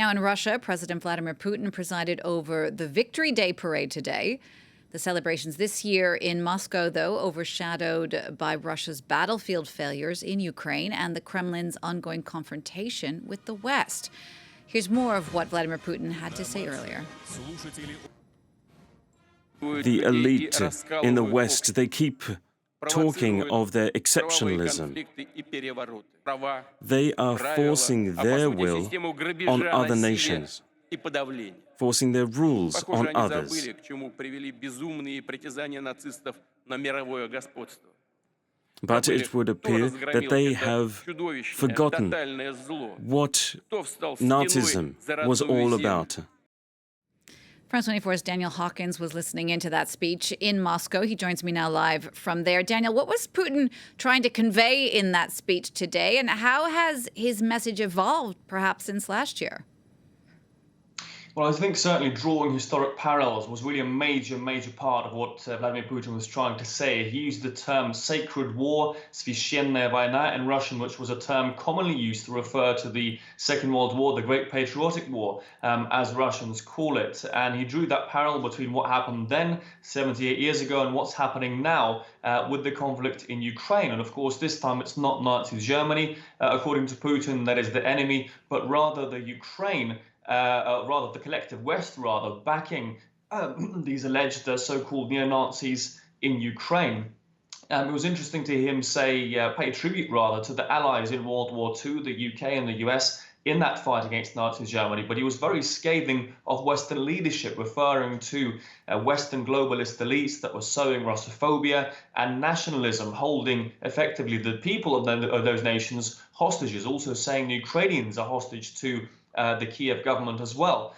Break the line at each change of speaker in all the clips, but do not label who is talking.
Now, in Russia, President Vladimir Putin presided over the Victory Day parade today. The celebrations this year in Moscow, though, overshadowed by Russia's battlefield failures in Ukraine and the Kremlin's ongoing confrontation with the West. Here's more of what Vladimir Putin had to say earlier.
The elite in the West, they keep talking of their exceptionalism. They are forcing their will on other nations, forcing their rules on others. But it would appear that they have forgotten what Nazism was all about.
France 24's Daniel Hawkins was listening into that speech in Moscow. He joins me now live from there. Daniel, what was Putin trying to convey in that speech today, and how has his message evolved perhaps since last year?
Well, I think certainly drawing historic parallels was really a major part of what Vladimir Putin was trying to say. He used the term sacred war, священная война in Russian, which was a term commonly used to refer to the Second World War, the Great Patriotic War, as Russians call it. And he drew that parallel between what happened then, 78 years ago, and what's happening now with the conflict in Ukraine. And of course, this time it's not Nazi Germany, according to Putin, that is the enemy, but rather the Ukraine, rather the collective West, backing these alleged so-called neo-Nazis in Ukraine. It was interesting to hear him say, pay tribute to the allies in World War II, the UK and the US, in that fight against Nazi Germany. But he was very scathing of Western leadership, referring to Western globalist elites that were sowing Russophobia and nationalism, holding effectively the people of those nations hostages, also saying the Ukrainians are hostage to the Kiev government as well.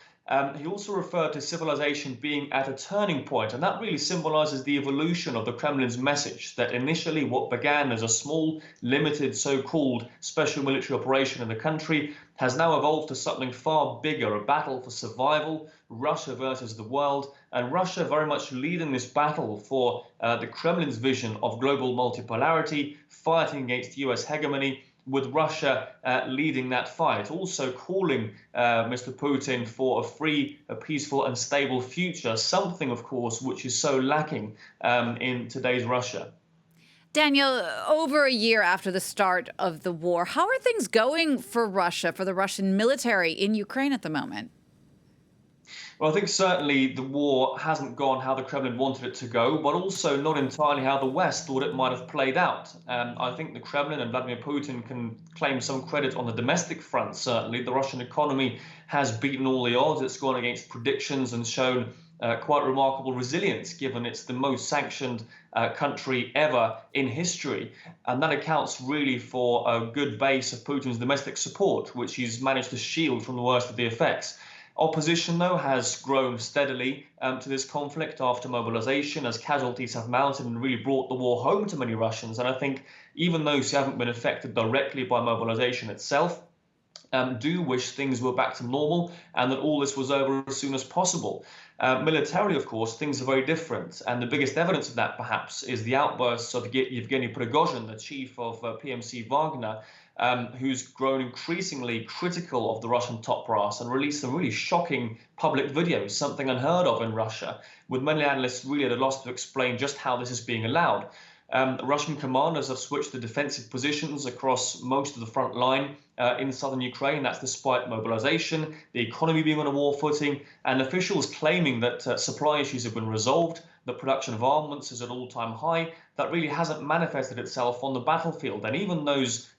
He also referred to civilization being at a turning point, and that really symbolizes the evolution of the Kremlin's message, that initially what began as a small, limited, so-called special military operation in the country has now evolved to something far bigger, a battle for survival, Russia versus the world, and Russia very much leading this battle for the Kremlin's vision of global multipolarity, fighting against US hegemony, with Russia leading that fight, also calling Mr. Putin for a free, a peaceful and stable future, something, of course, which is so lacking in today's Russia.
Daniel, over a year after the start of the war, how are things going for Russia, for the Russian military in Ukraine at the moment?
Well, I think certainly the war hasn't gone how the Kremlin wanted it to go, but also not entirely how the West thought it might have played out. I think the Kremlin and Vladimir Putin can claim some credit on the domestic front, certainly. The Russian economy has beaten all the odds. It's gone against predictions and shown quite remarkable resilience, given it's the most sanctioned country ever in history. And that accounts really for a good base of Putin's domestic support, which he's managed to shield from the worst of the effects. Opposition, though, has grown steadily to this conflict after mobilization, as casualties have mounted and really brought the war home to many Russians. And I think even those who haven't been affected directly by mobilization itself do wish things were back to normal and that all this was over as soon as possible. Militarily, of course, things are very different. And the biggest evidence of that, perhaps, is the outbursts of Yevgeny Prigozhin, the chief of PMC Wagner, who's grown increasingly critical of the Russian top brass and released some really shocking public videos, something unheard of in Russia, with many analysts really at a loss to explain just how this is being allowed. Russian commanders have switched to defensive positions across most of the front line in southern Ukraine. That's despite mobilization, the economy being on a war footing, and officials claiming that supply issues have been resolved, that production of armaments is at all-time high. That really hasn't manifested itself on the battlefield. And even those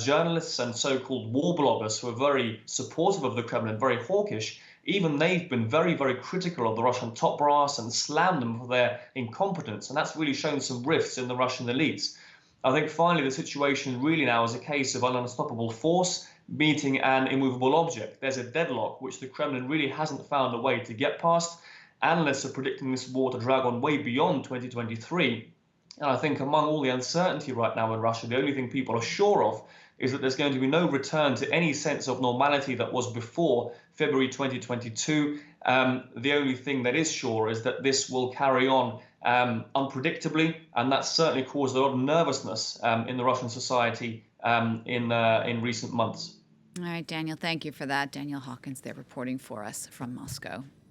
journalists and so-called war bloggers who are very supportive of the Kremlin, very hawkish, even they've been very critical of the Russian top brass and slammed them for their incompetence. And that's really shown some rifts in the Russian elites. I think finally the situation really now is a case of an unstoppable force meeting an immovable object. There's a deadlock which the Kremlin really hasn't found a way to get past. Analysts are predicting this war to drag on way beyond 2023. And I think among all the uncertainty right now in Russia, the only thing people are sure of is that there's going to be no return to any sense of normality that was before February 2022. The only thing that is sure is that this will carry on unpredictably, and that's certainly caused a lot of nervousness in the Russian society in recent months.
All right, Daniel, thank you for that. Daniel Hawkins there reporting for us from Moscow.